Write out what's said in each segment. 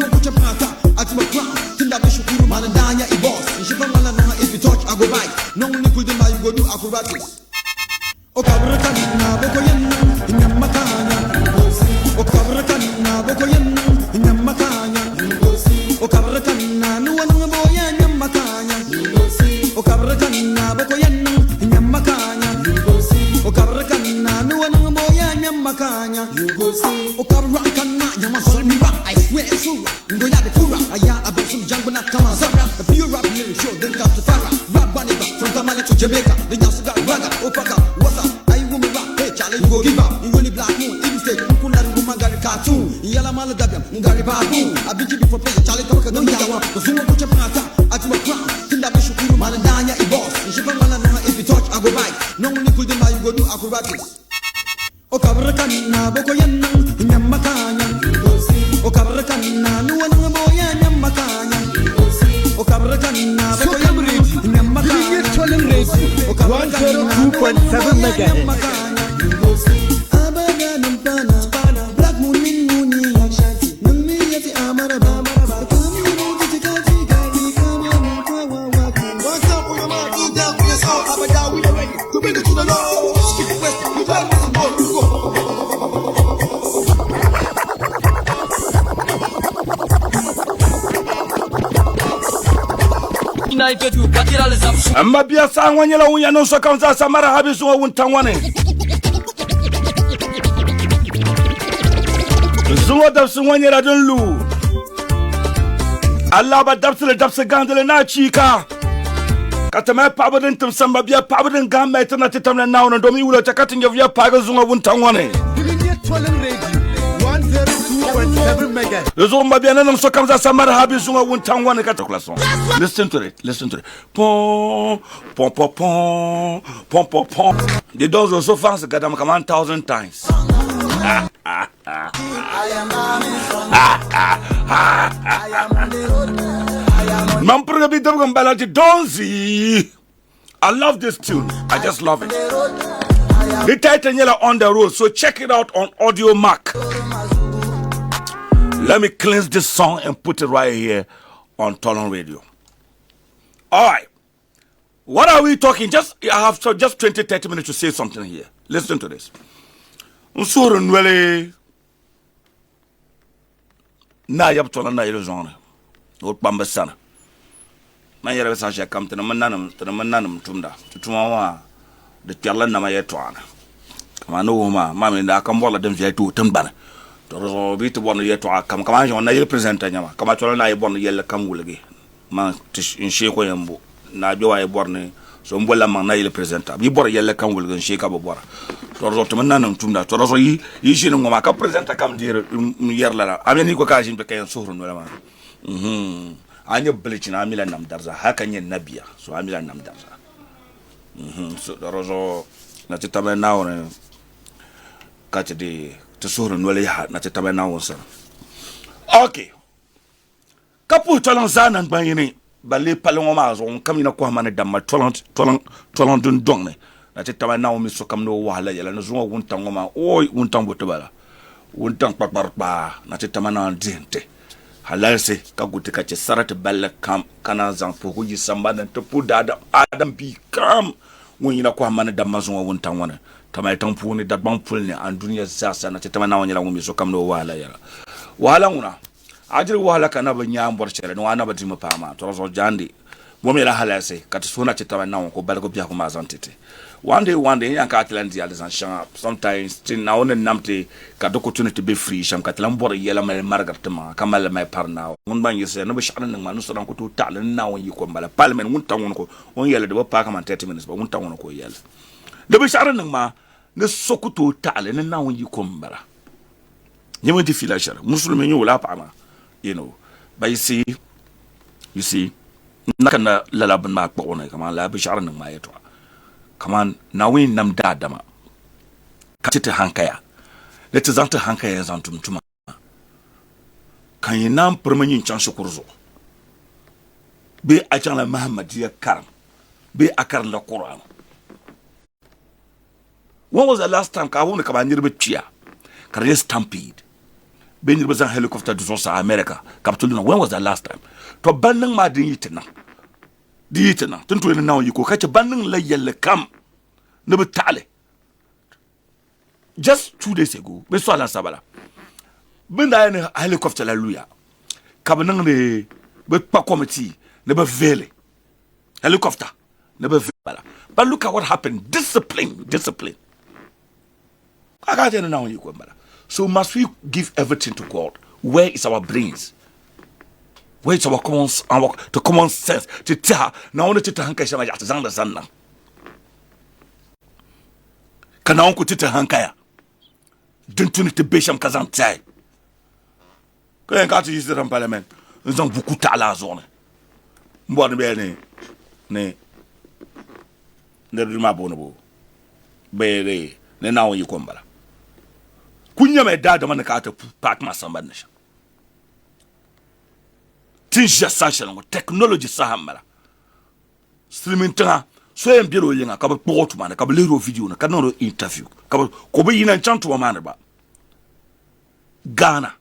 Zungo kucha pata, at my crown. Tinda bishukuru manadanya I boss. Shipamala no if you touch I go bite. No one could do you go do acrobatics. Okabrakanina bokoyen inyamakanya. Okabrakanina bokoyen inyamakanya. Okabrakanina no one boya nyamakanya. Okabrakanina bokoyen inyamakanya. Okabrakanina no one boya nyamakanya. Okabrakanina yamasolmiba. I swear it's true. Ngo ya de kura. Aya abasum jango na kama zara. The pure rap lyric show then comes to Farah. Rap bunny from Tamale to Jamaica. The Nyasuga Raga Opaka. What's up? I woman rap. Hey Charlie, you go give up. You only black moon. Even state Ukunda Gumagari cartoon. Yala Maladabiam. Ngari Babu. I beat you before play. Charlie Toka no yawa. The Zuma Kucha Pata. At my crown. Tinda Bishukuru Manadanya I boss. Shipamala no if you touch I go bite. No one could do you go do acrobatics. Okabrakanina bokoyen inyamakanya. Okabrakanina no one boya nyamakanya. Okabrakanina bokoyen inyamakanya. 102.7 megahertz. Black moon in moon Ashanti. Nami yati amara baba. What's up with your mouth? Do down for yourself. Abada, we are ready to bring it to the Lord. Skip it west. You tell me some more. You go. Amma biya sa wanyela wunya no so kanza samara habisu wa wuntangwane zuwa dabsu wanyela don lu Allah ba dabsu gandele na chika katama pabadin tumsamba biya pabadin gamma itana titamna nawna domi wula takatin ya paga zuwa wuntangwane Listen to it. Pom, pom, pom, pom, pom, pom, pom. The doors are so fast that I'm command 1,000 times. I love this tune. I just love it. The title yellow on the road, so check it out on Audio Mac. Let me cleanse this song and put it right here on Tolan Radio. All right. What are we talking? I have just 20-30 minutes to say something here. Listen to this. Unsuru nwele na yab Tolan na yelo zone. Ot bamba sana. Na yere sa sha kam tena mananam tumda. Tutuwa de tiala na ma yetwana. Kama no ma mami da kam wala dem je tu tumbana. Toro bitu bon yeto kam kama je on na represent nyama kama tolo na bon yelle kam wulagi ma inshe ko yambo na bi waye borne so mbola man na represent bi bor yelle kam wulagi inshe ka bo bor toro to man nanam tumda toro so yi shine ngoma ka present kam dire yerla la ameni ko ka jin be kayen sohru no ma anya bleachina amila nam darza haka nyen nabiya so amila nam darza so toro so na titame naone kati de tesoro nwele ya na tetaba na wonsa okay kapu tolan zana ngbayini bale palon ma zo kamina ko hamane damma tolan dun donne na tetaba na mi so kam no wala yala no zo wontan ngoma oy wontan botobala wontan kpakparpa na tetaba na dinte halalse ka gutte ka ce sarata balla kam kana zan fogo yi samba dan to puda adam bi kam wonina ko hamane damma zo wontan wona tamay tampuni dat ban pulni an duniya sasa na tetama na wanyala ngumi so kam no wala yala wala nguna ajir wala kana ba nyam bor chere no ana ba dima pama to so jandi momi la halase kat sona tetama na ko balgo biya ko mazantete one day yan ka atlandi ya les ancient sometimes tin na on namte ka do opportunity be free sham kat lam bor yela mal margartema kamal may parna mun ban yese no be shakran nang manu so dan ko to tal na won yi ko mbala parlement mun tan won ko on yela de ba pa kam 30 minutes ba mun tan won ko yela de be shakran nang ma ne sokuto tal na won yi ko mbara nyama di filashar musulmi nyu la pa ma you know but you see nakana lalabn ma ko on kama la be shakran nang ma yeto kaman nawin nam dadama katita hankaya leti zanta hankaya zantum tuma kan yinam permanyin chan shukurzo be ajan la muhammadiya karam be akar la quran. When was the last time ka wona ka banir be tia ka stampede Ben was a helicopter to Sosa America. Capitulina, when was the last time? To banding my dietena. Dietena. Don't now you could catch a banding lay yellow come. Never tally. Just 2 days ago, we saw Sabala. Ben I in a helicopter, hallelujah. Cabanang the but committee, never veil. Helicopter, never veil. But look at what happened. Discipline. I got it now, you go, so must we give everything to God? Where is our brains? Where is our common sense? To tell now only to hanka shama yat zanda zanna. Kana onko tita hankaya. Dentuni te besham kazan tai. Quand quand tu dis dans le parlement, nous avons beaucoup de la zone. Moi ne rima bonobo. Bere ne nawo yi kombala. Kunya me dada man ka ta pak masamba nisha. Tinja sasha ngo technology sahambala. Streaming tanga so em biro yinga ka ba photo man ka ba lero video na ka no interview. Ka ko be yina chanto wa man ba. Ghana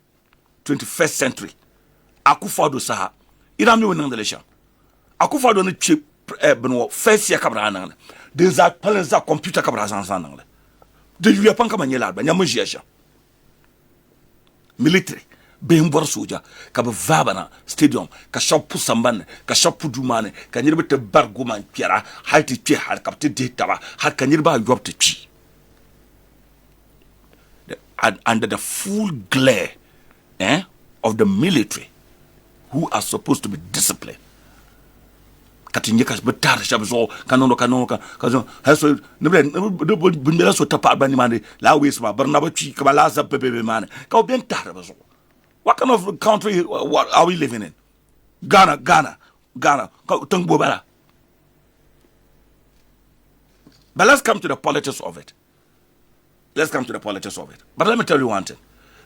21st century. Akufado saha. Irami wonang delesha. Akufado ne chip beno first year kabra nan. Des a palenza computer kabra zansan nan. De lui apan kama nyela ba nyamo jiasha. Military be mbor soja ka ba vabana stadium ka shop samban ka shop dumane ka nyirbe te bargo man piara halti ti har kapte de taba har ka nyirba yobte chi. Under the full glare of the military who are supposed to be disciplined. Katinyeka betar shabzo kanono kazo haso nebre bundela so tapa bani mane la wesma barnaba chi kabala za bebe mane ka bien tar bazo. What kind of country what are we living in? Ghana tungbo bala. But let's come to the politics of it. But let me tell you one thing.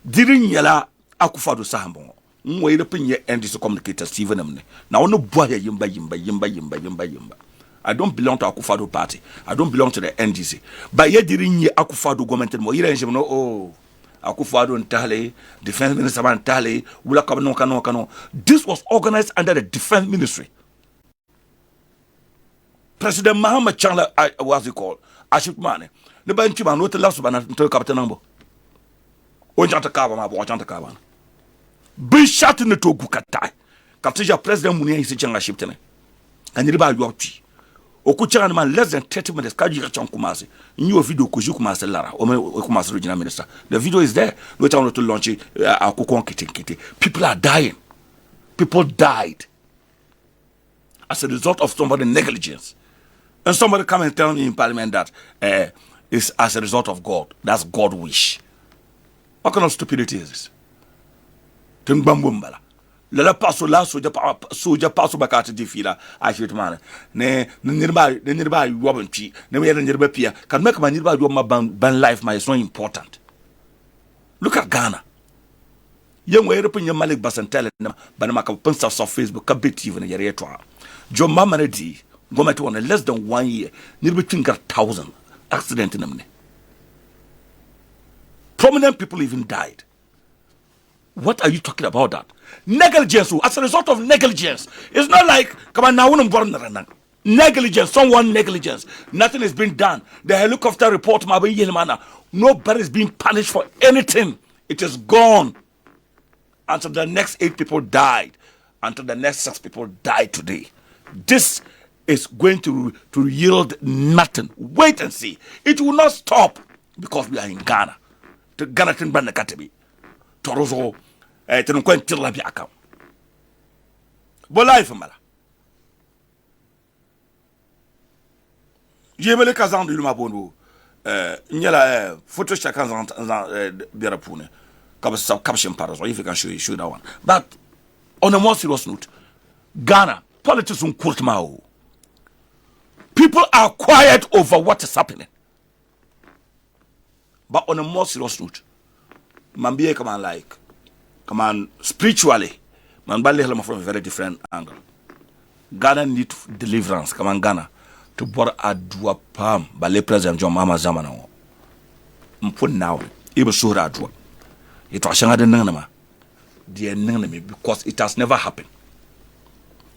Didn't yela akufado sahambongo. Mwe ile penye NDC communicator Steven Amne. Na ono boya yimba. I don't belong to Akufado party. I don't belong to the NDC. But ye didn't ye Akufado government mo. Ira nje no oh. Akufado ntale, defense minister ntale, wula kano. This was organized under the defense ministry. President Muhammad Chandler, what's it called? Aship Mane. Ne ba nchi man wote laso bana nto kapten nambo. Onjanta kaba ma bo onjanta kaba. Bi shot ne to gukatai. Kaptija president munia hisi changa shiptene. Kaniri ba yochi. Okuchanga man less than 30 minutes kaji ka chankumase. Nyo video kuju kumase lara. Ome kumase regional minister. The video is there. No time to launch it. Akukon kiti. People are dying. People died as a result of somebody's negligence. And somebody come and tell me in parliament that it's as a result of God. That's God's wish. What kind of stupidity is this? Timbambumbala. Lala paso la soja paso bakati difila ashit man. Ne nirba yoban chi. Ne me nirba pia. Can make my nirba yoban ban life my is so important. Look at Ghana. Young way open your Malik Basantele banama ka post of Facebook ka bit even yere to. Jo mama di go met one less than 1 year. Near between 1,000 accident in them. Prominent people even died. What are you talking about that? Negligence. As a result of negligence. It's not like come on now negligence, someone negligence. Nothing is being done. The helicopter report nobody is being punished for anything. It is gone. Until the next 8 people died. Until the next 6 people died today. This is going to yield nothing. Wait and see. It will not stop because we are in Ghana. To Ghana tin ban katabi. Torozo tin ko ntilla bi akam. Bo life mala. Yemele kazan du luma bondo. Nyala photo chaka zan biara pune. Caption parazo if you can show that one. But on a more serious note, Ghana politics on Kurtmao. People are quiet over what is happening. But on a more serious note, man be come on spiritually, man bali from a very different angle. Ghana need deliverance. Come on Ghana to bor adwa pam bale president John Mama Zamana. Mpun now. Ibe sura adwa. Ito ashanga de nangama. the enemy because it has never happened.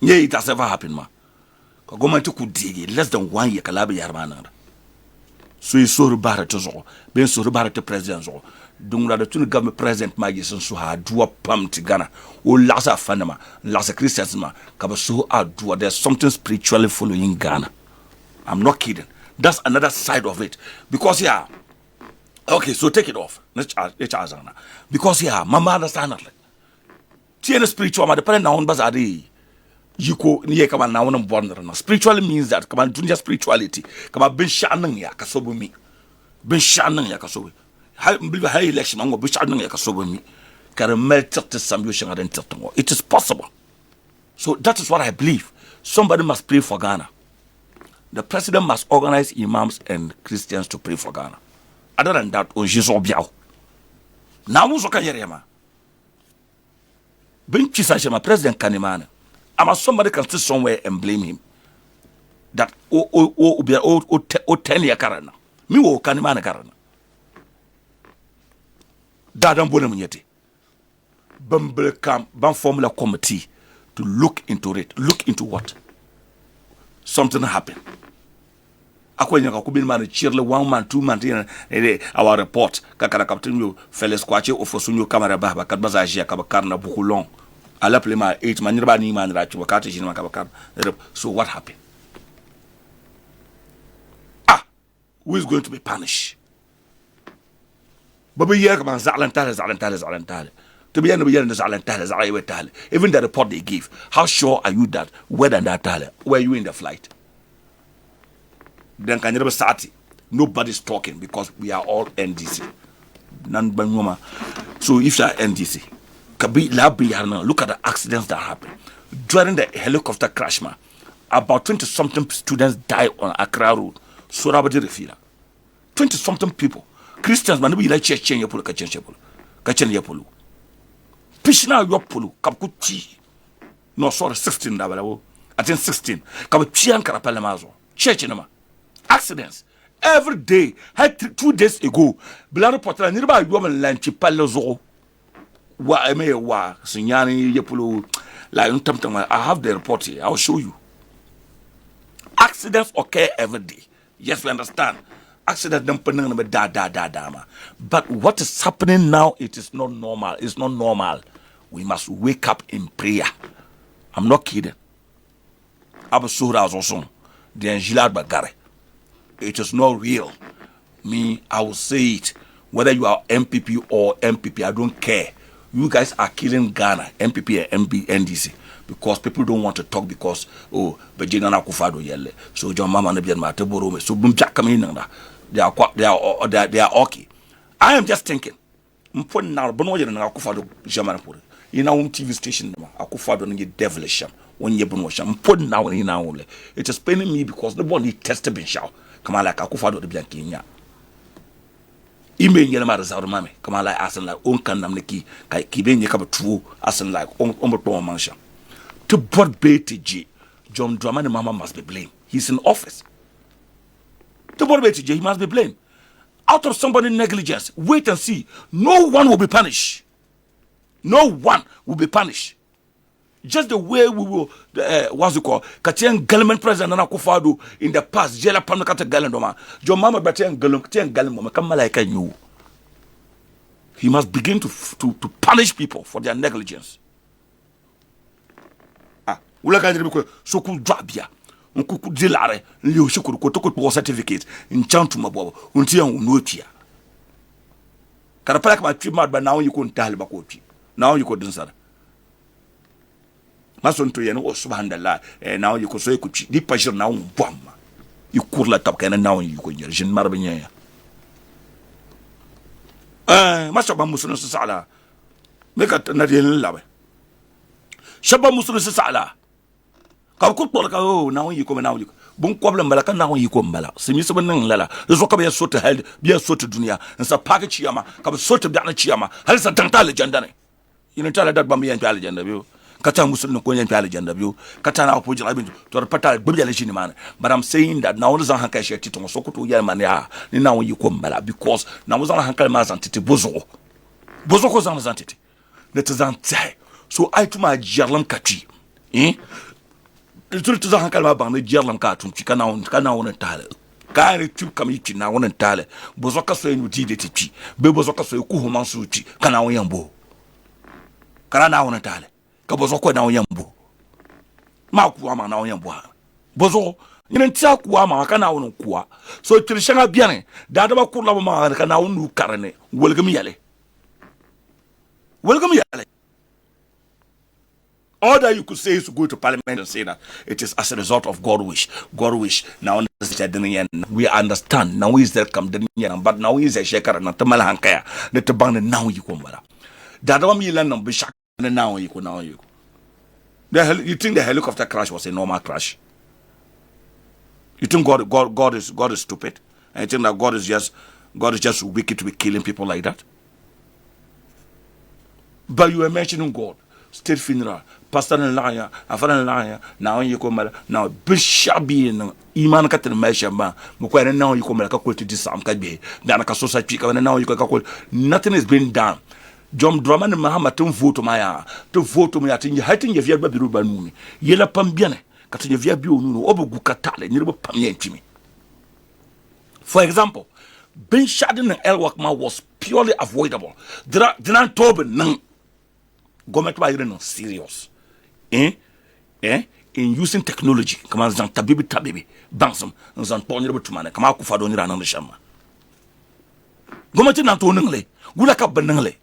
Yeah, it has never happened, ma. Government could dig less than 1 year kalabi yarmana. So you saw about it so, being so about the president so. Dungra the two government president magician so ha do a pam to Ghana. O lasa fanama, lasa Christians ma, kaba so do there's something spiritually following Ghana. I'm not kidding. That's another side of it. Because yeah, okay, so take it off. Because yeah, mama understand that. Tiene spiritual, ma depend na on bazari. Yiko niye kama na wona born na. Spiritually means that kama dunya spirituality. Kama ben shanan ya kasobo mi. Ben shanan ya kasobo. How believe how election ngo ben shanan ya kasobo mi. Karamel tete samyo shangaden tete. It is possible. So that is what I believe. Somebody must pray for Ghana. The president must organize imams and Christians to pray for Ghana. Other than that, on Jesus Obiao. Now, who's okay, Yerema? Ben Chisashema, President Kanimana. I'm somebody can sit somewhere and blame him. That, 10 year Karana. Me, Kanimana Karana. Dadam Bonamunyeti. Bumble camp, Bam Formula Committee to look into it. Look into what? Something happened. Akwenya kakubin man cheerle 1 man 2 man our report kakara captain you feles kwache ofosunyo camera baba kadbaza ajia kabakarna bukulong ala plema 8 man ba ni man ra chubakate jina kabakar. So what happened? Who is going to be punished? Babu yer kaman zalan. Even the report they give, how sure are you that whether that were you in the flight? Then can you never start it? Nobody's talking because we are all NDC. So if you are NDC, look at the accidents that happen. During the helicopter crash, about 20-something students died on Accra Road. So 20-something people. Christians, man, we like church yapolo. Pishna yopolo, kapkuti. No, sorry, 16. I think 16. Kapuchian karapalamazo. Church nama. Accidents every day. Had 2 days ago, Blaro Potter nearby woman lanchi palozo. Wa me wa sinyani yepulu like I have the report here. I'll show you. Accidents occur every day. Yes, we understand. Accidents don't but what is happening now? It is not normal. It's not normal. We must wake up in prayer. I'm not kidding. Abu Sura also the Angela Bagare. It is not real. Me, I will say it. Whether you are MPP or MPP, I don't care. You guys are killing Ghana, MPP and NDC, because people don't want to talk because Bejina Kufado yelle. So John Mama Nabian Mateboro, so Bumjak coming in. They are okay. I am just thinking. Mpon now, Bonoja and Akufado Jamanapur. In our own TV station, Akufado and you devilish when you Bonosha. Mpon now in our only. It is paining me because nobody tested Ben Shaw. Come on, like Akufado the Bianchinia. Ime Yelama Zarmame, come on, like Asan like Unkanamneki, Kiben Yakaba True, Asan like Omberto Mansha. To what BTG, John Dramani Mama must be blamed. He's in office. To what BTG, he must be blamed. Out of somebody's negligence, wait and see. No one will be punished. No one will be punished. Just the way we will, what's it called? Katian government president and Akufado in the past, Jela Pamakata Galandoma, John Mama Batian Galamoma, Kamalaka knew. He must begin to punish people for their negligence. So could drabia, Unkuku Dilare, Liu Shuku, Kotoko certificate in Chantumabo, Untian Unutia. Karapak my trip mad, but now you couldn't tell Bakoti. Now you couldn't say. Mason to you subhanallah, and now you could say, could the passion now, bomb. You could let up and now you could use in Marbania. Master Bamusun Sala. Make a Nadian love. Shabba Musun Sala. Kaku, now you come now. Bunkwabla Malaka now you come Bala. Simisaban Lala. The Zokabia sort of held, be a sort of dunia, and some package Yama, come sort of Dana Chiama, has a Tantala Jandane. You know, tell that Bambi and Paliganda view. Kata Musun Koyan Paliganda view. Katana Pujabin to the Patal Biblian man. But I'm saying that now there's a Hankashi Titon Sokoto Yamania, now you come Bala, because now was on Hankal Mazantiti Bozo. Bozoko's on Zantiti. That is anti. So I to my Jarlam Kati. The truth is, I can't about the Jarlam Katum, Chicana on a tile. Kari tu kamiti na wona ntale bozoka so enu ti de titi be bozoka so ku ho manso ti kana won yambo kana na wona ntale ka bozoko na won yambo ma ku ama na won yambo bozo nyina ntia ku ama kana won kuwa so tirishanga biane da ba ku la ma kana won nu karane welgam yale all that you could say is to go to parliament and say that it is as a result of God wish. Now we understand. Now is there come the but now is a shaker and a tamal hankaya. The taban now you come. That don't mean land be shak and now you. You think the helicopter crash was a normal crash? You think God is stupid? And you think that God is just wicked to be killing people like that? But you were mentioning God. State funeral, pastor and liar, after and liar, now you come now, Bishabi and Iman Cat and Meshama, Mukway, now you come like a quote to this Sam Kabe, Danaka society, and now you can call nothing is being done. John Drummond and Mahama to vote to me at in hating your Via Babiruban, Yella Pambiane, Catin Via Bu, Obu Catale, near Pamientimi. For example, Ben Shadden and El-wak was purely avoidable. Dinan Tobin, none. Government wa no serious in using technology kama zan tabibi bansam zan ponye be tumane kama ku fado nyira nan shama government na to ngle gula ka bangle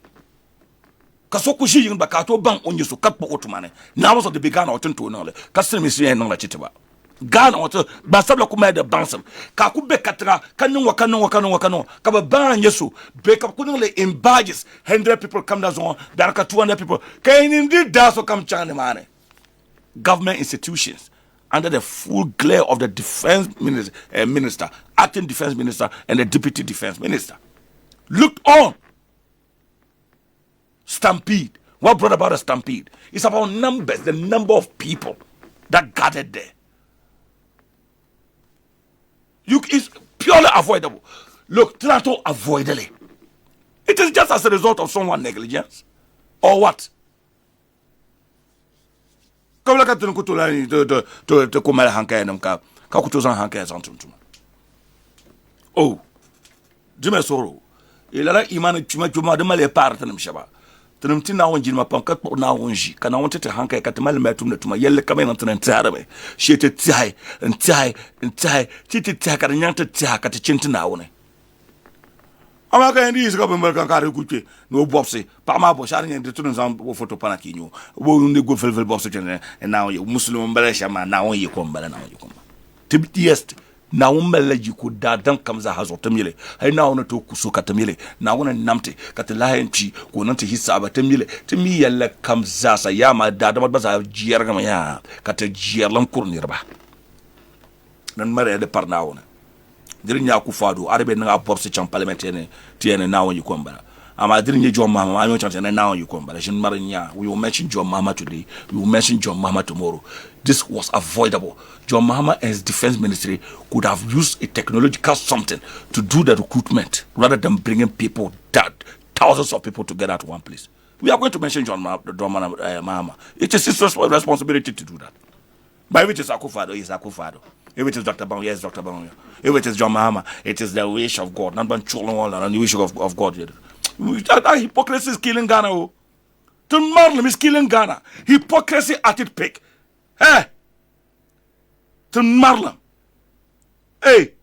ka so ku shi yin ba ka to ban onye so ka po otumane na was the began or to ngle ka se mi si nan la chitiba Ghana wato ba sabla kuma da bansam ka ku be katra kanin wa ka ba ban yesu be ka ku le in badges 100 people come down on there ka 200 people can indeed that so come chane mane government institutions under the full glare of the defense minister, acting defense minister and the deputy defense minister looked on. Stampede. What brought about a stampede? It's about numbers, the number of people that gathered there. It's purely avoidable. Look, Trato avoidably. It is just as a result of someone's negligence. Or what? Come like to kumala hanka namka. Kakutozan hanka santum. Oh, Jimmy Soro. Il a iman chuma de male part namshaba. Tinamtina on jima pankat na onji. Kana wanted to hanka katamal metum netuma yelle kamen antan tarabe. She te tie and tie titi taka nyanta taka te chintina one. Amaka ndi is government kan kare kuche no bobse pa ma bo shari ndi tunu zam photo pana kinyo wo ndi go fel bobse tene and now you muslim mbele shama na won yi kombele na won yi komba tibtiest na won mele ji ku da dan kamza hazo tamile hay na won to kuso katamile na won namte katalahanci ko nan ta hisaba tamile timi yalla kamza sa ya ma da da ba sa jiyar gama ya kata jiyar lam kurnirba nan mare da parna wona dirinya ku fado arabe na bobse cham parliament tiene na won yukombara ama dirinya John Mama anyo cham na won yukombara shin marinya we will mention John Mama today, we will mention John Mama tomorrow. This was avoidable. John Mama and his defense ministry could have used a technological something to do the recruitment rather than bringing people, thousands of people together at one place. We are going to mention John Mama. It is his responsibility to do that. But if it is Akufado, it's Akufado. If it is Dr. Bang, yes, Dr. Bang. If it is John Mahama, it is the wish of God. Not one children and the wish of God. That hypocrisy is killing Ghana. To Marlem is killing Ghana. Hypocrisy at its peak. Hey! To Marlem. Hey!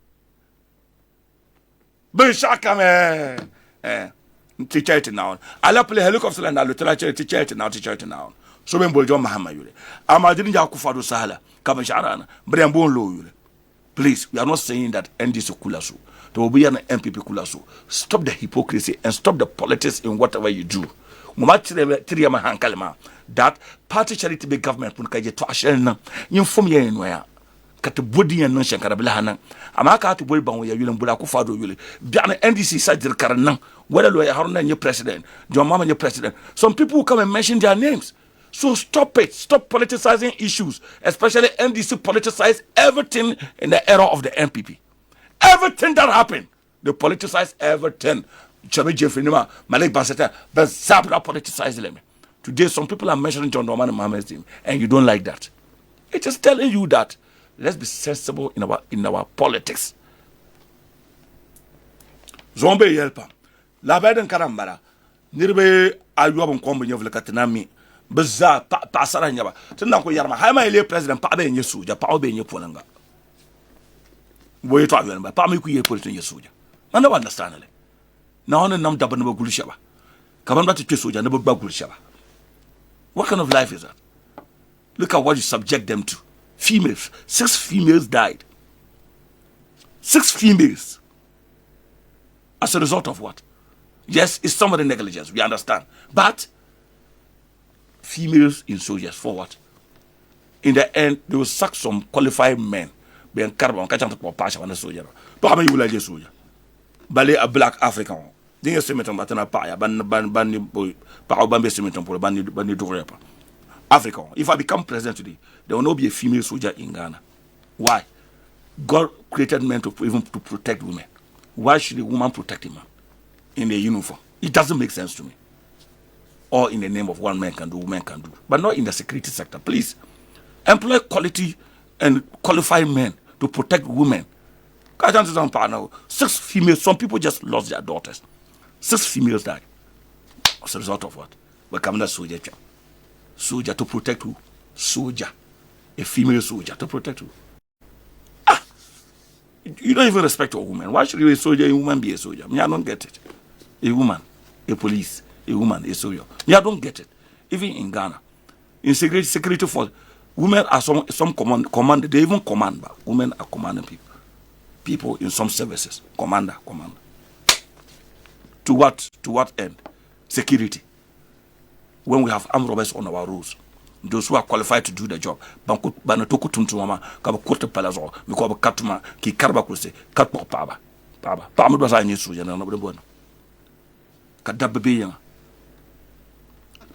Bishaka me. Teacher it now. I'll play helicopter and I'll teacher it now. So when John Mahama yule. Ama didn't Yakufado Sala. Kabasharana. Briambon Low yule. Please, we are not saying that NDC Kulasu. There will be an MPP Kulasu. Stop the hypocrisy and stop the politics in whatever you do. That party charity be government punkaje to ashena inform ye enwa kata bodi yan nan shankara bilahana amaka to bodi ban ya yule mbula ku fado yule bian NDC sajir karanan wala lo ya haruna nye president John Mama nye president. Some people will come and mention their names. So stop it. Stop politicizing issues, especially NDC politicize everything in the era of the MPP. Everything that happened, they politicize everything. Chami Jeffrey Nima, Malik Banseta, but Zabra politicized them. Today, some people are mentioning John Dramani Mohammed's name, and you don't like that. It is telling you that let's be sensible in our politics. Zombe yelpa. La beden karambara. Nirbe ayuwa mkombe nyovle katinami. Beza pasara nyaba. Tena ko yarma. Hayma ile president pa be nyesuja pa obe nye ponanga. Boye to awen ba pa me ku ye politique nyesuja. Man don't understand it. Now on nam daba no gulishaba. Kaban ba to soja no ba gulishaba. What kind of life is that? Look at what you subject them to. Females. 6 females died. 6 females. As a result of what? Yes, it's some of the negligence. We understand. But females in soldiers for what? In the end, they will sack some qualified men. Be carbon catch on the passion on the soldier. But how many will like a soldier? Ballet a black African. Then you see me talking about a ban boy, Paobambe Cemeton for Bandi Dorepa. Africa. If I become president today, there will not be a female soldier in Ghana. Why? God created men to even to protect women. Why should a woman protect a man in a uniform? It doesn't make sense to me. Or in the name of one man can do, women can do. But not in the security sector. Please, employ quality and qualified men to protect women. 6 females, some people just lost their daughters. 6 females died. As a result of what? We're coming as soldier. Soldier to protect who? Soldier. A female soldier to protect who? You don't even respect a woman. Why should you be a soldier, a woman be a soldier? Me, I don't get it. A woman, a police, a woman, a soldier. Me, I don't get it. Even in Ghana, in security force, women are some command. They even command, but women are commanding people. People in some services, commander. To what end? Security. When we have armed robbers on our roads, those who are qualified to do the job, banatoku tuntumama, kaba kote palazo, mikoba katuma, ki karba kuse, katmo paba. Paba dosa nyesu ya na nabona. Kadabbe ya.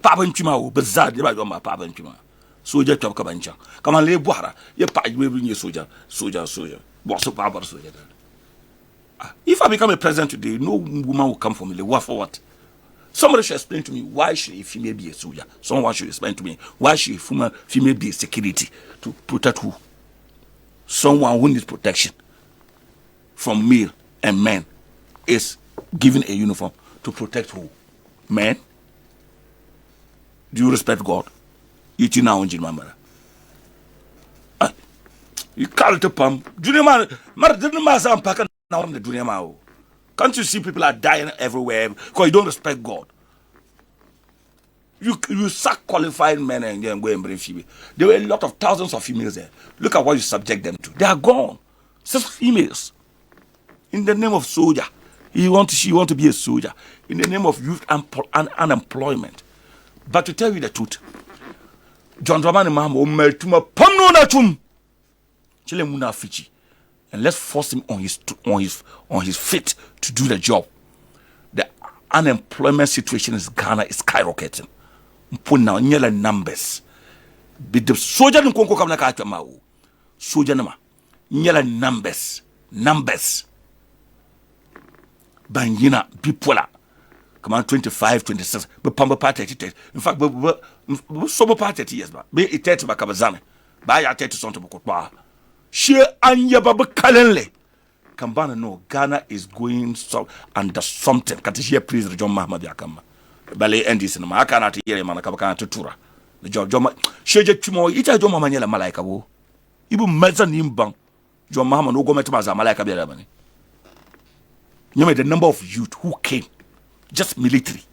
Paba nchima o bezad ba yoma paba nchima. Soja chop kabancha. Kama le boara, ye pa we bring soja. Boss paba soja. If I become a president today, no woman will come for me. What for what? Somebody should explain to me why should a female be a soldier. Someone should explain to me why should a female be a security to protect who? Someone who needs protection from male and men is given a uniform to protect who? Men? Do you respect God? You now on Jimamara. You call it a pump. Junior man, didn't matter pack now the junior man. Can't you see people are dying everywhere because you don't respect God? You sack qualified men and go and bring female. There were a lot of thousands of females there. Look at what you subject them to. They are gone. 6 females. In the name of soldier. She want to be a soldier. In the name of youth and unemployment. But to tell you the truth, John Dramani Mahama Pamno Chile Muna Fiji. And let's force him on his feet to do the job. The unemployment situation in Ghana is skyrocketing. Put now nyela numbers. But the soldier in Congo come like Mao. Soldier nama nyela numbers. Bangina bipolar. Come on 25, 26. But pamba part 30. In fact, sober part 30 years. Be it 30 bakabazane. Ba ya 30 something bokwa. She anya baba kalenle. Kambana no, Ghana is going under something. Katishia please John Mahama Yakama. Ballet and this and I cannot hear him on a Kabakana Tutura. The job Joma Sheja Chimo, Ita Joma Manela Malaika. Ibu Mezan Nimbang. John Mahama no go metamas Malaka Belamani. You know the number of youth who came, just military.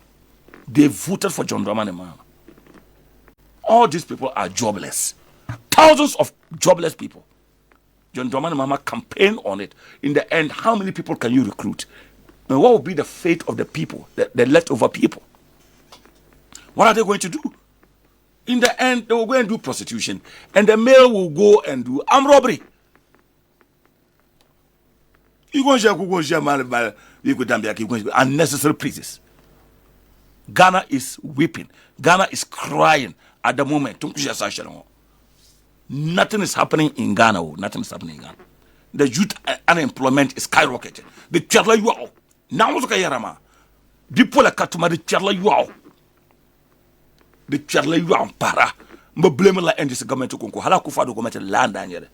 They voted for John Dramani Mahama. All these people are jobless. Thousands of jobless people. John Dramani Mahama campaigned on it. In the end, how many people can you recruit? And what will be the fate of the people, the leftover people? What are they going to do? In the end, they will go and do prostitution. And the male will go and do armed robbery. Unnecessary places. Ghana is weeping. Ghana is crying at the moment. Nothing is happening in Ghana. Nothing is happening in Ghana. The youth unemployment is skyrocketing. The chala you are now. Yarama. People like Katuma, the chala you are. The Charlie Ram para. But blame like and this government to conquer. Hala kufa do government land and yet.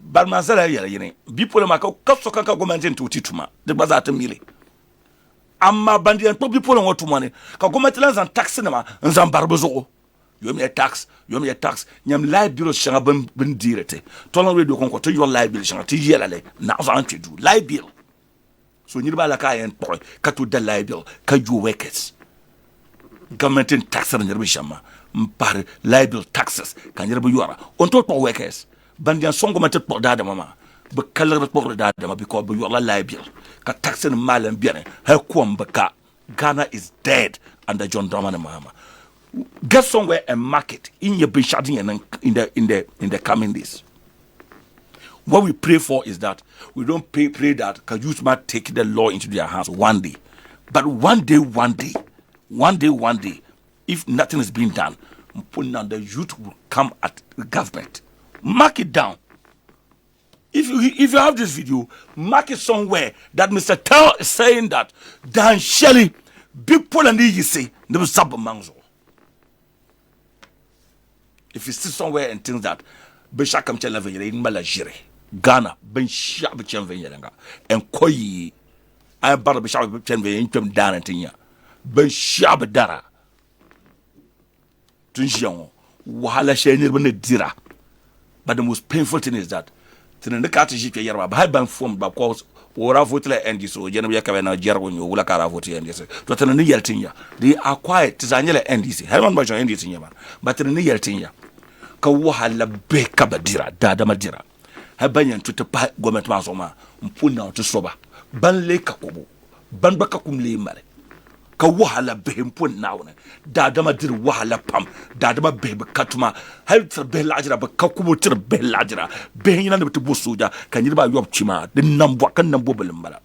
But Mazara yere. People ma ka so kan ka government into tituma. The bazat mili. Amma bandi and people want to money. Ka government lands and tax cinema and some barbozo. You me a tax, Nyam live bill shanga ben direte. Tolan radio conquer to your live bill shanga tiyelale. Now za to do live bill. So nyirba la ka en boy ka to the live bill ka you workers. Government in tax and shama. Mpare liable taxes kan yerbe yora on to workers bandian songo mate to dada mama be kala to dada mama because be yora liable ka tax and mal and bien ha kwamba ka Ghana is dead under John Dramani Mahama. Get somewhere and market in your be shading in the coming days. What we pray for is that we don't pray that can youth might take the law into their hands one day, but one day if nothing is being done, the youth will come at the government. Mark it down. If you have this video, mark it somewhere that Mr. Tell is saying that Dan Shelley, big Poland, you say, never sub manzo. If you sit somewhere and think that Bishakam Chelavere in Malajire, Ghana, Ben Shab Chenvenga, and Koyi, I am Barba Bishop Chenve in Tum Danatinya, Ben Shab Dara. Wahala sheni bene dira. But the most painful thing is that the cartridge yarba had been formed by cause or a vote and so generally Kavana Jerwin, you will car vote and yes. To a near tinya. They are quiet, Tizanella and DC. Herman Bajan and this in but in a near tinya. Kawahala beka badira, dada madira. Habanyan to the government mazoma, Mpuna to soba. Ban lake kakubu, ban bakakum limare. Ka wahala behim pun nauna dadama dir wahala pam dadama behim katuma hal tra be lajira ba kakumo tra be lajira behina ne to bosuja kan yirba yob chima de nambo kan nambo belmbala.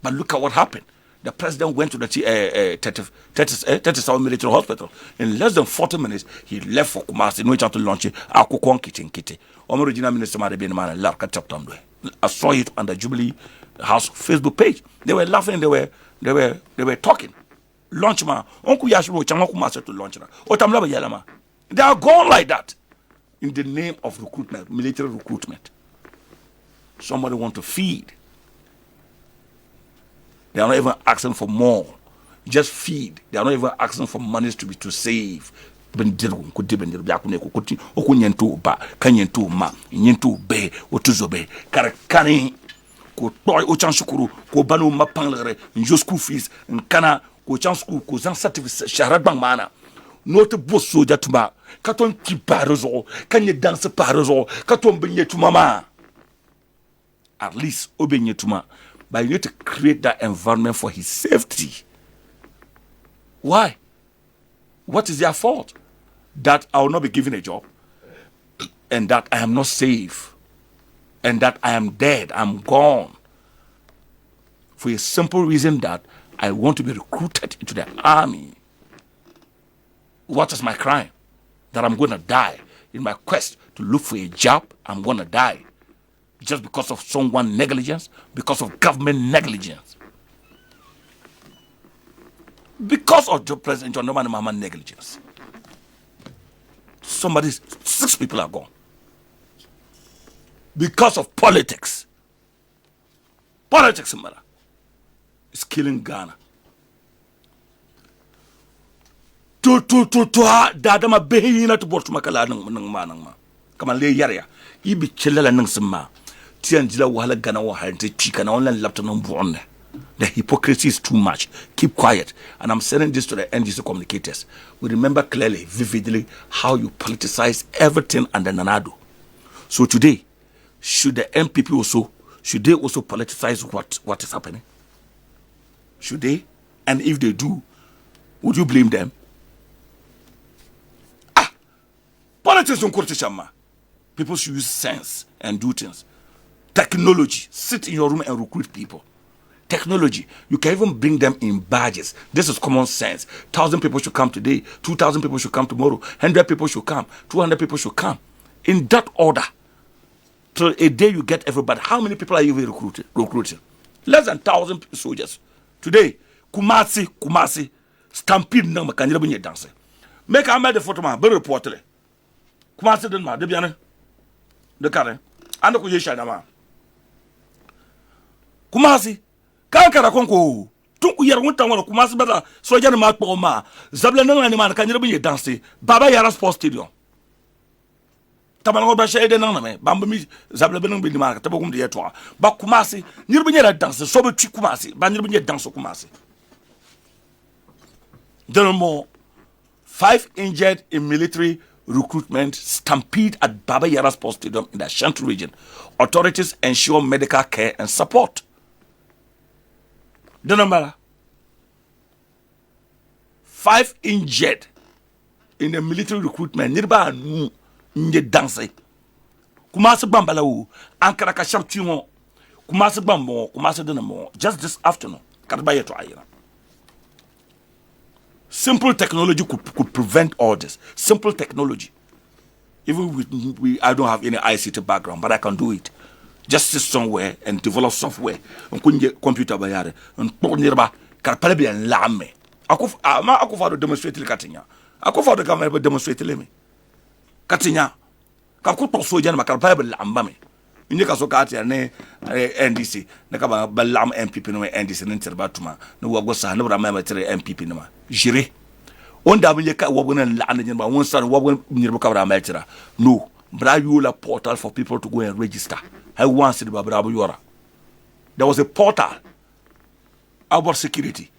But look at what happened. The president went to the 37 military hospital. In less than 40 minutes, he left for Kumasi in which to launch a Kokon Kitty. Original Minister Maribin Man and Larka Chaptamdo. I saw it on the Jubilee House Facebook page. They were laughing, they were talking. Launch ma, Uncle Yashu Changaku Master to launch. Otamlaba Yalama. They are gone like that. In the name of recruitment, military recruitment. Somebody want to feed. They are not even asking for more. Just feed. They are not even asking for money to save. Bendiru could depend on Okunyentu ba, Kanyentu ma, Yentu be, Otuzobe, Karakani, Kotoy Ochanshukuru, Kobanu Mapangere, in your school fees, and Kana, Kochan school, Kozan certificate, Sharadbang mana. Not a boss soldier to ma, Katon Kiparozo, can you dance a parozo, Katon Benye to mama. At least Obenye to ma. But you need to create that environment for his safety. Why? What is their fault? That I will not be given a job, and that I am not safe, and that I am dead, I'm gone. For a simple reason that I want to be recruited into the army. What is my crime? That I'm going to die. In my quest to look for a job, I'm going to die. Just because of someone's negligence, because of government negligence. Because of the President John Dramani Mahama negligence. 6 people are gone. Because of politics. Politics, man, is killing Ghana. Dadama behina to bort makala nang manang. Come on, lay yaria. Ibi chilla nang sama. Tianjila wahala Ghana wahala chika na online laptop number. The hypocrisy is too much. Keep quiet. And I'm sending this to the NGC communicators. We remember clearly, vividly, how you politicize everything under Nanado. So today, should the MPP also politicize what is happening? Should they? And if they do, would you blame them? Politics don't politician. People should use sense and do things. Technology. Sit in your room and recruit people. Technology. You can even bring them in badges. This is common sense. 1,000 people should come today. 2,000 people should come tomorrow. 100 people should come. 200 people should come. In that order. So a day you get everybody. How many people are you recruiting? Less than 1,000 soldiers. Today, Kumasi, Stampede nang makanira bunye dance. make a made the photo man, be reported. Kuma se den ma de biane de kare ande ko yesha na ma Kumasi kan kara konko tun ku yar wonta wona Kumasi beta so jani ma kpo ma zabla na ni man kan yere bi danser baba yara sports stadium tabana ba shede na me bamba mi zabla benang bi ma ka tabagum de yeto ba Kumasi nyir bi nyera danser so be tu Kumasi ba nyir bi nyera danser Kumasi there more 5 injured in military recruitment stampede at Baba Yara Sports Stadium in the Ashanti region. Authorities ensure medical care and support. The number 5 injured in the military recruitment. Nirba nu nje danse. Kumasi bambala u ankara ka shabtumo. Kumasi bambo, kumasi denamo. Just this afternoon, kadba yeto ayira. Simple technology could prevent all this. Simple technology. Even with I don't have any ICT background, but I can do it. Just sit somewhere and develop software. And computer bayare. And put nearby. Karpale be en lame. Ako fa do demonstrate le katinya. Ako fa do camera be demonstrate le me. Katinya. Ka ko to so jana karpale be lamba me. Inye ka so ka ati ne NDC. Ne ka ba lam MPP no NDC ne ntirba tuma. No wo sa ne bra ma tere MPP no ma. Jire on da binye ka wabona la anya ba won san wabona nyirbo kabra meltira no bra you la portal for people to go and register. I once the bra yora there was a portal about security.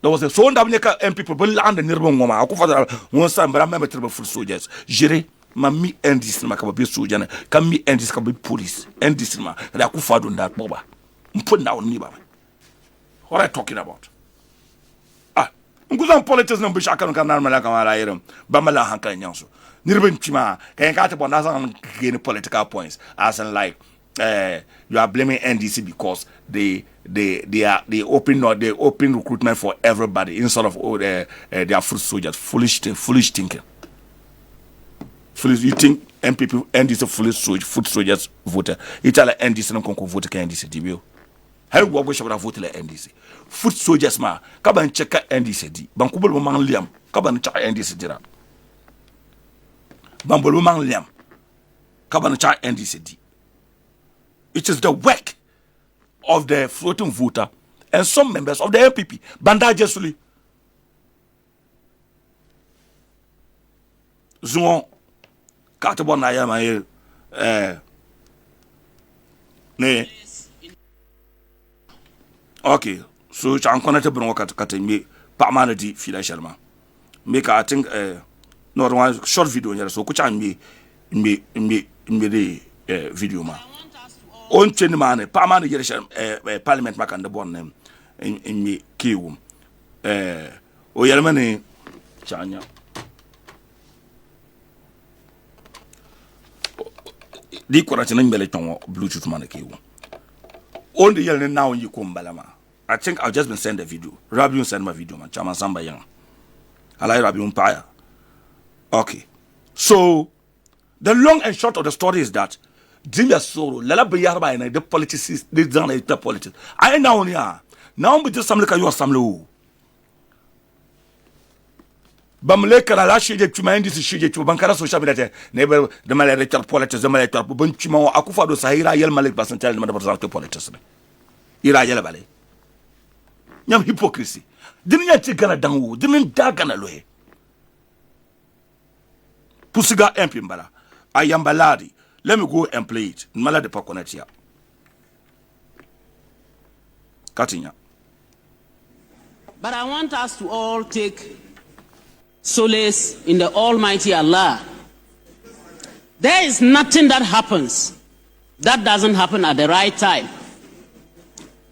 There was a so on da binye ka MPP be land nyirbo ngoma akufada won san bra ma metre full soldiers jire ma mi NDC ma ka be soldier na ka mi NDC ka be police NDC ma da akufado nda boba mpon na on ni ba. What are you talking about? Nguzan politics no bisha kan kana mala kamara yirim bamala hankan nyanso nirben chima kan ka te bona san gain political points as in like you are blaming NDC because they open recruitment for everybody instead of their foot soldiers. Foolish thinking. Foolish, you think MPP NDC foot soldiers voter itala NDC no konko vote kan NDC dibio hay wo go shabra vote la NDC foot soldiers ma ka ban cheka NDC di ban kubul man liam ka ban cheka NDC dira ban bol man liam ka ban cheka NDC di. It is the work of the floating voter and some members of the MPP banda jesuli zuon katabo na ya ma ne. Okay, so I'm connected with what me Pamana di Fila Sharma. Make I think no one short video here, so kucha me the video ma. On chain man, Pamana Yeresh Parliament Mac and the born name in me kiwum. O Yermani Chanya. Di Koratin Beleton Bluetooth man kiwum. On the yelling now you come balama. I think I've just been sent a video. Rabiun send my video, man. Chama Samba Yang. I like Rabiun Paya. Okay. So the long and short of the story is that Dimia Soro, Lala Bayarba and the politics, they done the politics. I now here. Now we just some like you are some low. Bamleka la shije chuma ndisi shije chuma bankara social media nebe de malere tar politics de malere tar bon chuma akufa do sahira yel malik basantel de representer politics ira yel bale nyam hypocrisy dinin ya ti gana danwo dinin da gana lohe pusiga MP mbala ayambaladi let me go and play it mala de pa connect here Katinya. But I want us to all take solace in the Almighty Allah. There is nothing that happens that doesn't happen at the right time.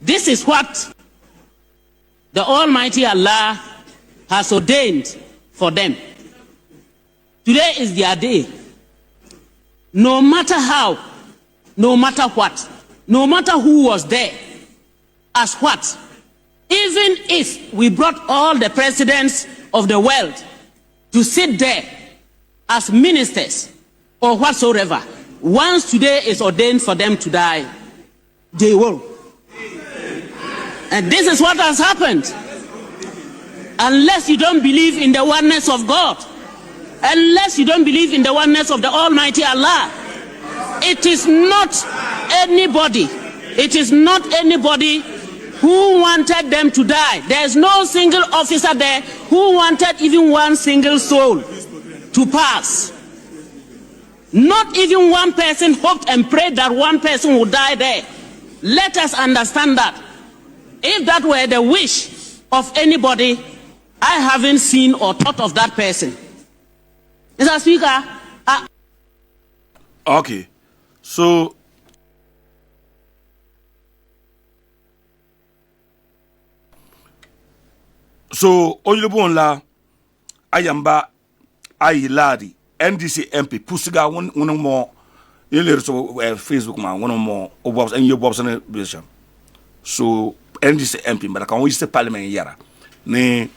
This is what the Almighty Allah has ordained for them. Today is their day. No matter how, no matter what, no matter who was there, as what, even if we brought all the presidents of the world to sit there as ministers or whatsoever, once today is ordained for them to die, they will. And this is what has happened. unless you don't believe in the oneness of God, unless you don't believe in the oneness of the Almighty Allah. It is not anybody. It is not anybody who wanted them to die. There is no single officer there who wanted even one single soul to pass. Not even one person hoped and prayed that one person would die there. Let us understand that. If that were the wish of anybody, I haven't seen or thought of that person. Mr. Speaker, okay. So Oyulubunla Ayamba Ayiladi NDC MP Pusiga one more so Facebook man one more obobs and your bobs and bishop. So NDC MP but I can always say parliament yara. Ne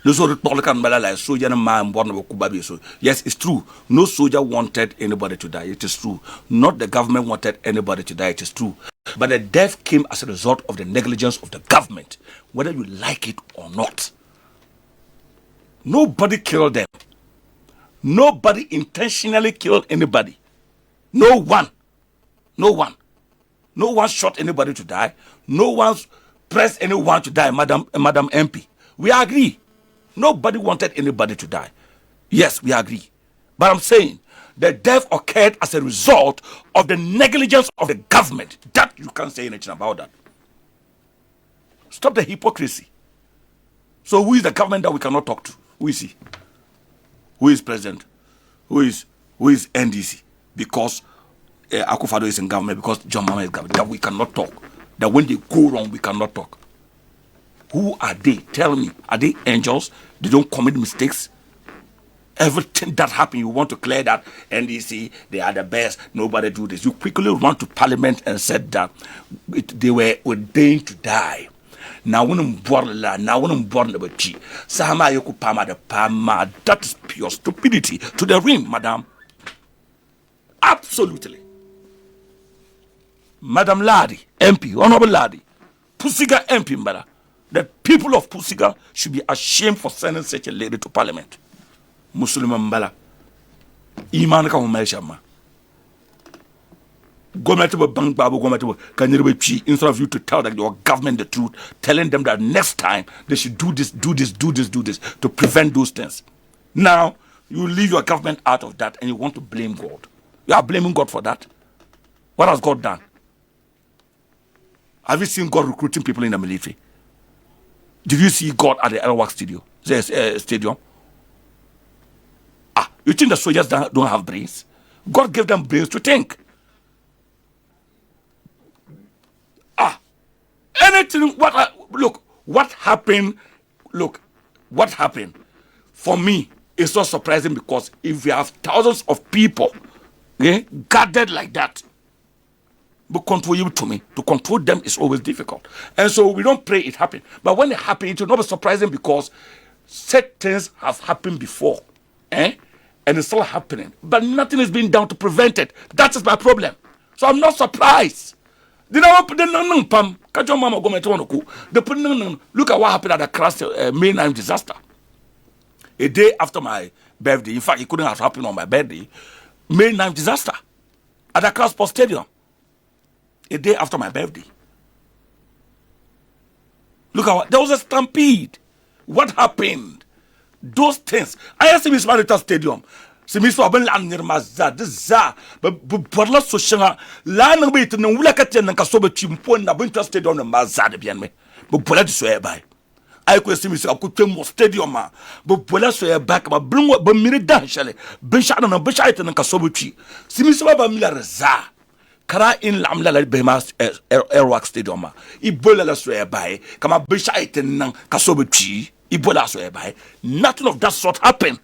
no so Republican Malala soldier and man born of Kubabi. So yes, it's true. No soldier wanted anybody to die. It is true. Not the government wanted anybody to die. It is true. But the death came as a result of the negligence of the government, whether you like it or not. Nobody killed them. Nobody intentionally killed anybody. No one. No one. No one shot anybody to die. No one pressed anyone to die, Madam MP. We agree. Nobody wanted anybody to die. Yes, we agree. But I'm saying the death occurred as a result of the negligence of the government. That you can't say anything about that. Stop the hypocrisy. So who is the government that we cannot talk to? Who is he? Who is president? Who is NDC? Because Akufo-Addo is in government, because John Mahama is government. That we cannot talk. That when they go wrong, we cannot talk. Who are they? Tell me. Are they angels? They don't commit mistakes? Everything that happened, you want to clear that NDC, they are the best, nobody do this. You quickly run to parliament and said that they were ordained to die. Now when I'm born about G, Sama Yoku Pama the Pama, that is pure stupidity to the rim, madam. Absolutely. Madam Ladi, MP, Honorable Ladi, Pusiga MP, madam. The people of Pusiga should be ashamed for sending such a lady to parliament. Muslim Mbala. Iman ka humeshama. Government of bank babu government can you instead of you to tell that your government the truth, telling them that next time they should do this to prevent those things. Now you leave your government out of that and you want to blame God. You are blaming God for that. What has God done? Have you seen God recruiting people in the military? Did you see God at the El-wak stadium? You think the soldiers don't have brains? God gave them brains to think. Anything, what happened for me is not surprising, because if we have thousands of people gathered like that, but control you to control them is always difficult. And so we don't pray it happen. But when it happens, it will not be surprising, because such things have happened before. And it's still happening. But nothing is being done to prevent it. That is my problem. So I'm not surprised. Look at what happened at the crash May 9 disaster. A day after my birthday. In fact, it couldn't have happened on my birthday. May 9 disaster at the Cross Sports Stadium. A day after my birthday. Look at there was a stampede. What happened? Those things. I asked him Marital Stadium. Simiso aben la nirmaza za but borla so shanga la na be tin wula ka ten ka so be chimpo na Marital Stadium na maza de bien me but bola so e bai ai ko simiso akutwe stadium ma but bola so e back ma blungo ba miri dan shale ben sha na ben sha tin ka so be chi simiso ba milar za kara in lamla la be ma El-wak stadium ma ibola la so e bai kama ben sha tin nan ka so be chi ibola so e bai. Nothing of that sort happened.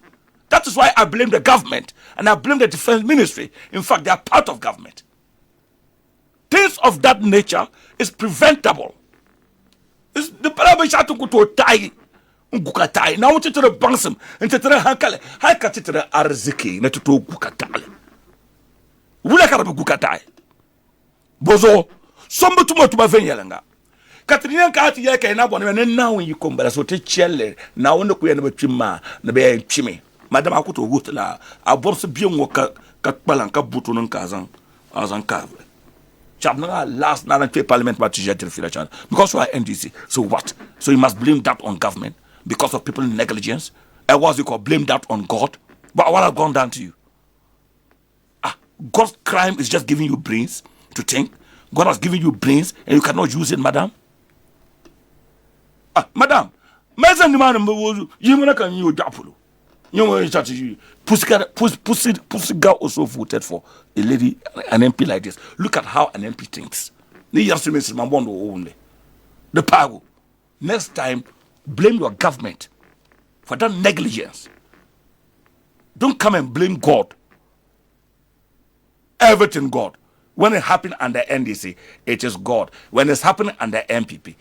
That is why I blame the government and I blame the defense ministry. In fact, they are part of government. Things of that nature is preventable. It's the parabisha to go to tie. Gukatai. Now what you to the bansum and to the hankale. I cut it to the arziki, not to gukatale. Wula karabu gukatai. Bozo, somebody to my venyalanga. Katrina Kati Yaka and Abon, and now when you come, but I so take chelle, now on the queen of a chimma, the bear chimmy. Madame Akuto Wutla, I bought a biomwalker, Katpalanka Butun Kazan, as on Cave. Chabna last night and parliament but to Filachan. Because we are NDC. So what? So you must blame that on government because of people's negligence. And what's you call blame that on God? But what have gone down to you? God's crime is just giving you brains to think. God has given you brains and you cannot use it, madam. Madam, Pussy girl also voted for a lady, an MP like this. Look at how an MP thinks. The power. Next time, blame your government for that negligence. Don't come and blame God. Everything God. When it happened under NDC, it is God. When it's happening under MPP,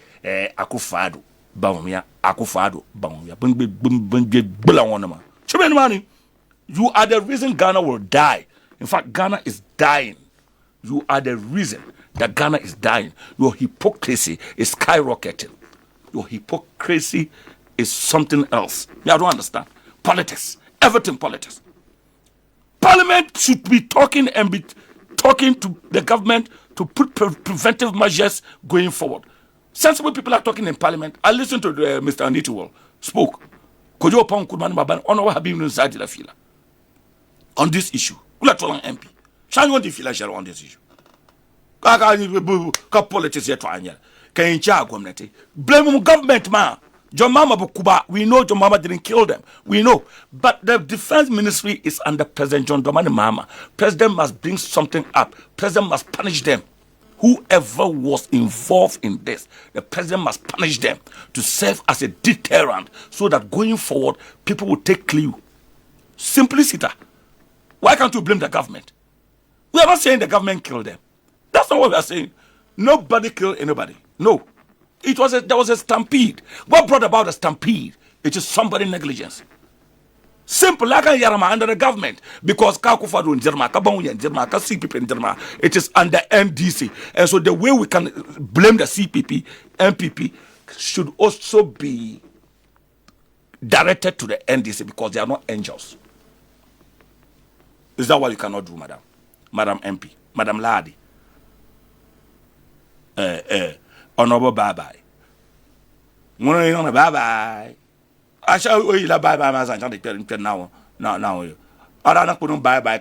Akufado, Bamia, Akufado, Bamia, you are the reason Ghana will die. In fact, Ghana is dying. You are the reason that Ghana is dying. Your hypocrisy is skyrocketing. Your hypocrisy is something else. I don't understand. Politics. Everything politics. Parliament should be talking and be talking to the government to put preventive measures going forward. Sensible people are talking in Parliament. I listened to Mr. Anituwal spoke. Kojo Pong Kudman Baban on our Habib inside the fila on this issue. Kula Tolan MP. Shall you feel like on this issue? Politics here to Anya. Can you government? Blame government, man. John Mama Bukuba, we know John Mama didn't kill them. We know. But the defense ministry is under President John Dramani Mahama. President must bring something up. President must punish them. Whoever was involved in this, the president must punish them to serve as a deterrent so that going forward, people will take clue. Simplicity. Why can't you blame the government? We are not saying the government killed them. That's not what we are saying. Nobody killed anybody. No. There was a stampede. What brought about a stampede? It is somebody's negligence. Simple, like Yarama under the government, because Kakufadu in Jerma, Kabangu in Jerma, CPP in Jerma, it is under NDC. And so the way we can blame the CPP, MPP, should also be directed to the NDC because they are not angels. Is that what you cannot do, madam? Madam MP, Madam Ladi. Honorable bye-bye. Bye-bye. I shall you la bye-bye, my son, now. I don't put on bye-bye,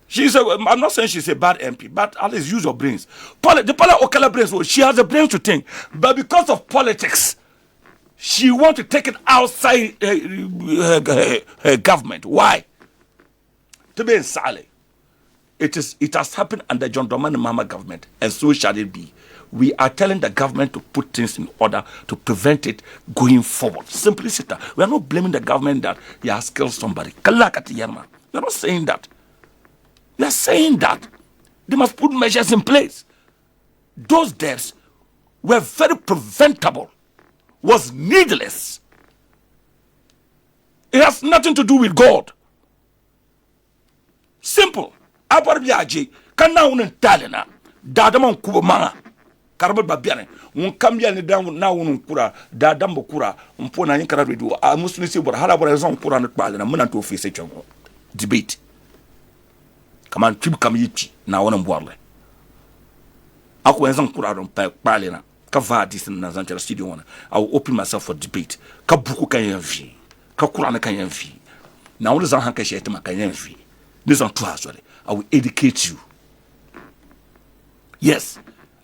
she said, I'm not saying she's a bad MP, but at least use your brains. The Paula Okala brains, she has the brains to think. But because of politics, she wants to take it outside her government. Why? To be silent. It has happened under John Dramani Mahama government, and so shall it be. We are telling the government to put things in order to prevent it going forward. Simplicity. We are not blaming the government that he has killed somebody. We are not saying that. We are saying that they must put measures in place. Those deaths were very preventable, was needless. It has nothing to do with God. Simple. Abarbiaji, can now talena, Dadamon Kubamanga, Carbon Babiane, Cambian down now Kura, Dadambo Kura, Umpona Incarabidu, I must see what Halabarazon Kura and Pal and a month to face each debate. Come on, Trip Kamichi, now on Warle. Aquazan Kura on Palina, Cavadis and Nazantel Studio. I will open myself for debate. Kabuku Kayanvi, Kakurana Kayanvi. Now, what is a Hankashetama Kayanvi? This on 2 hours. I will educate you. Yes,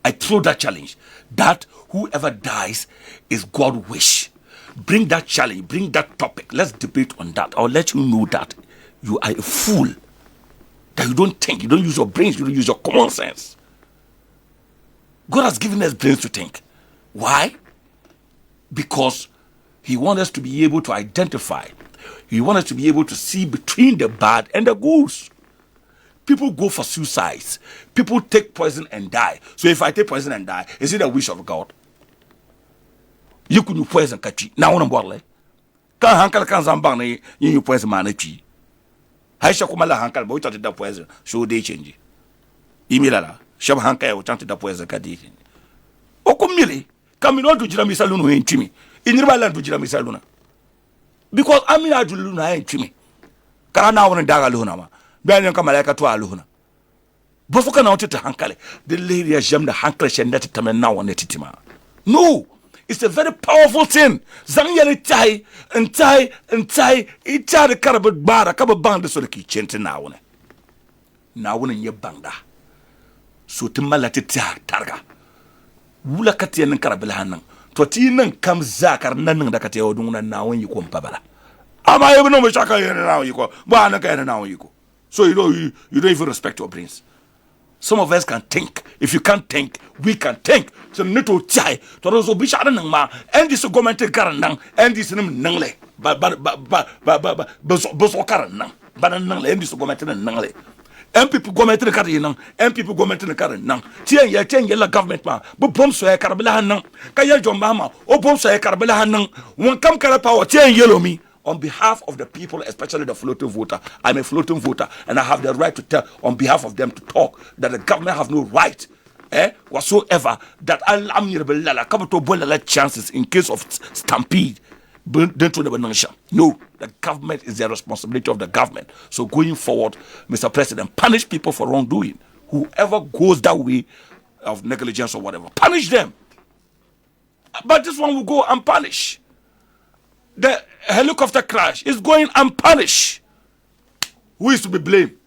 I throw that challenge. That whoever dies is God's wish. Bring that challenge, bring that topic. Let's debate on that. I'll let you know that you are a fool. That you don't think, you don't use your brains, you don't use your common sense. God has given us brains to think. Why? Because He wants us to be able to identify. He wants us to be able to see between the bad and the good. People go for suicides. People take poison and die. So if I take poison and die, is it a wish of God? You could poison kachi. Now on board. Can hankal kan zambang you poison manachi. Haisha kumala hankal boy to the poison. So they change. Imilala. Shab hankal or chanted the poison kadi. Okumili, Camino to Jiramisa Luna in Chimmy. In Ribaland to Jiramisa Luna. Because Amina to Luna in Chimmy. Karana and Daga Luna. Bayan Kamalaka to Aluna. Bofoka na to Hankale. The lady has jammed the Hankle and that time now on the Titima. No, it's a very powerful thing. Zangya tie and tie and tie. It tie the carabot bar, a couple band so the kitchen now. Now when you banda. So to malati targa. Wula katia ng karabelahan to ti nang kam zakar nan da katia oduna na when you come pabala. Ama even no mashaka now you go. Ba na ka now you go. So you don't even respect your brains. Some of us can think. If you can't think, we can think. So neto chai to those obishara nang ma and this government karan nang and this nang le ba karan nang ba nang le and this government nang le. And people go to the Carina, and people go to the Carina. Tian la government man, but bombs so a Carbelahan, Kaya John Mama, or bombs so a Carbelahan, one come power, Tian yellow me. On behalf of the people, especially the floating voter, I'm a floating voter, and I have the right to tell on behalf of them to talk that the government have no right, whatsoever, that I'm near chances in case of stampede. No, the government is the responsibility of the government. So going forward, Mr. President, punish people for wrongdoing. Whoever goes that way of negligence or whatever, punish them. But this one will go unpunished. The helicopter crash is going unpunished. Who is to be blamed?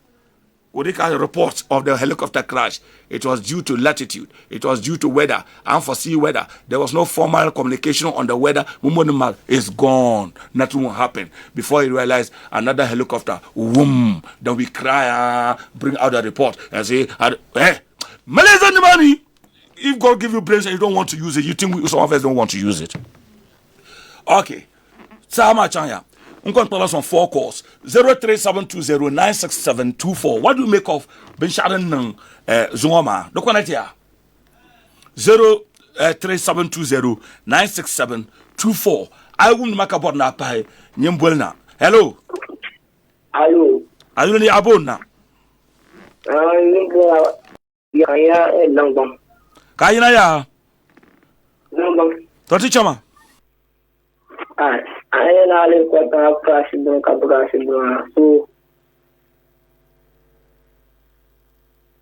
Odika reports of the helicopter crash. It was due to latitude. It was due to weather, unforeseen weather. There was no formal communication on the weather. Mumonimal is gone. Nothing will happen. Before you realize another helicopter, whoom, then we cry, bring out the report and say, hey, Malaysian money. If God give you brains and you don't want to use it, you think some of us don't want to use it. Okay. Sama Chanya. I'm going to tell us on 4 calls. 03720966724. What do you make of Ben Sharon Zuma? The connect here. 03720966724. I will make a botna pie. Nyembwelna. Hello. Hello. Are you abona? Kayina ya. Toti chama. I ain't got a crash doing so.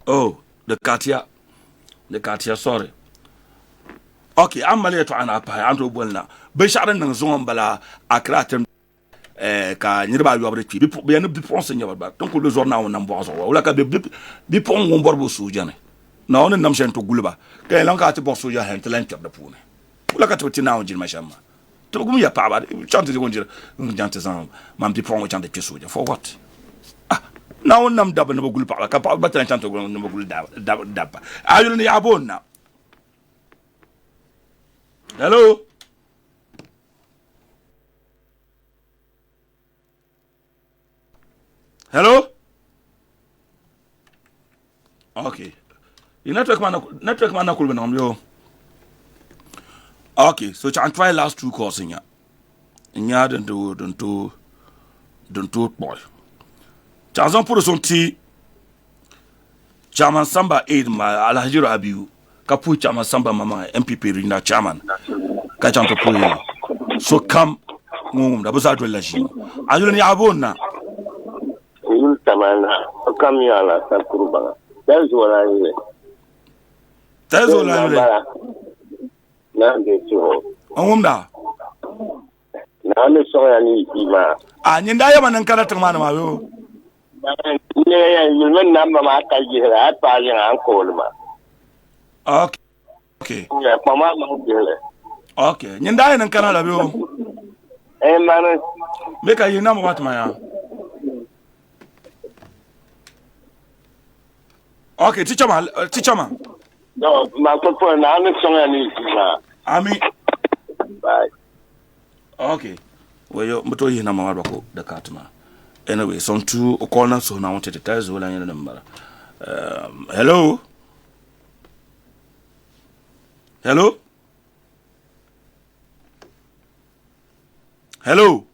Oh, the Katia, sorry. Okay, I'm Malay to Anapa, Andrew Bulna. Besharan and Zombala, Akratem, ka nearby you have the people be an bipons in your back. Don't lose on now numbers or like a bipon won't borrow Sujane. Now on the Namshan to Gulba, Kalanka to Bosuja and to length of the Pune. Look at what you now, Jim Mashama. To go me a power, chances going to Jantas, Mam Dipon, which on the Kisuja. For what? Now, I'm double no good power, but I can't go no good dab. Are you in the abon now? Hello? Hello? Okay. You network man could be on you. Okay, so I'm try last 2 calls in ya. In ya don't do boy. Chazan put us on tea. Chairman Samba aid my Alhajiro Abiu. Kapu Chairman Samba Mama MPP Rina Chairman. Kachan to pull. So come, that was our relation. Are you in the abona? You come here, Sakuruba. That's what I mean. That's all I mean. Now get you home. Now I'm sorry, I need you. And you diamond and character man. You remember my cousin, I pass your uncle. Okay. Yeah, Mama. Okay. You die in Canada. Hey, man. Make a you number what my. Okay, teacher man. No, my papa, now I'm sorry, I need you. I mean, Bye. Okay. Well, you're Motoy Namako, the Katma. Anyway, some 2 corners, so now I wanted to tell you the number. Hello? Hello? Hello?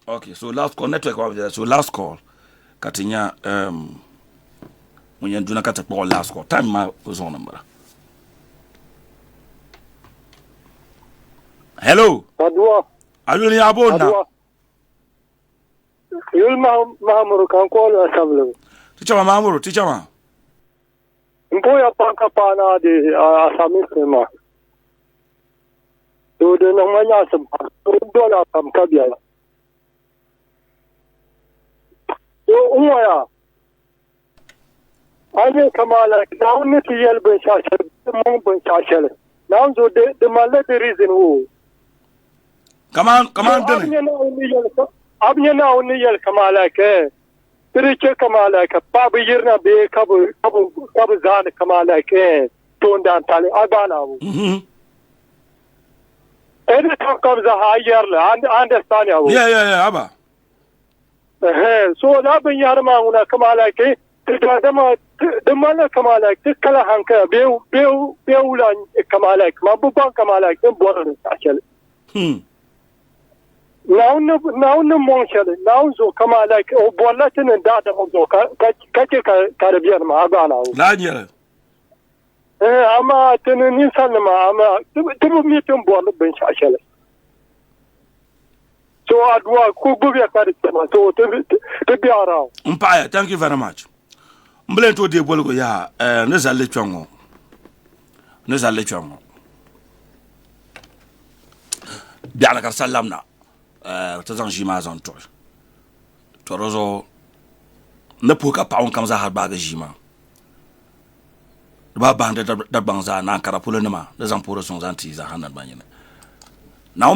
Okay, so last call, network over there. So last call, Katinya, mun yan duna ka ta ko last ko time ma zo na mara hello adwa aluni abona yul mahamuru kan ko la sablu tichama mamuru tichama mpoya panka pana de asami sema do de no manya sam do la kam kabia yo umaya ane kamala down ti yel ben shashal mon ben shashal now so de mala the reason who kaman dene abnya na onni yel kamala ke tiriche kamala ke babu yirna be kabu zan kamala ke ton dan tali abana wu ene to comes a higher understand ya wu yeah aba so la ben yarma una kamala ke dama mala kamala ke kala hanka be ulan kamala ke mabuban kamala ke boran ashal now monshal now zo kamala ke o bollatin da zo kace karabiyar ma abana la jere ama tunin sanma ama tubu mitin bolla ben shashal so adwa ku buya karabiyar so to biara mpaya thank you very much mbele to de bolgo ya ne zalle chongo biala kar salamna ta zan jima zan to rozo ne poka paun kam za har ba ga jima ba bande da banza na kara pulunma da zan poro son zan ti za hanan banyina na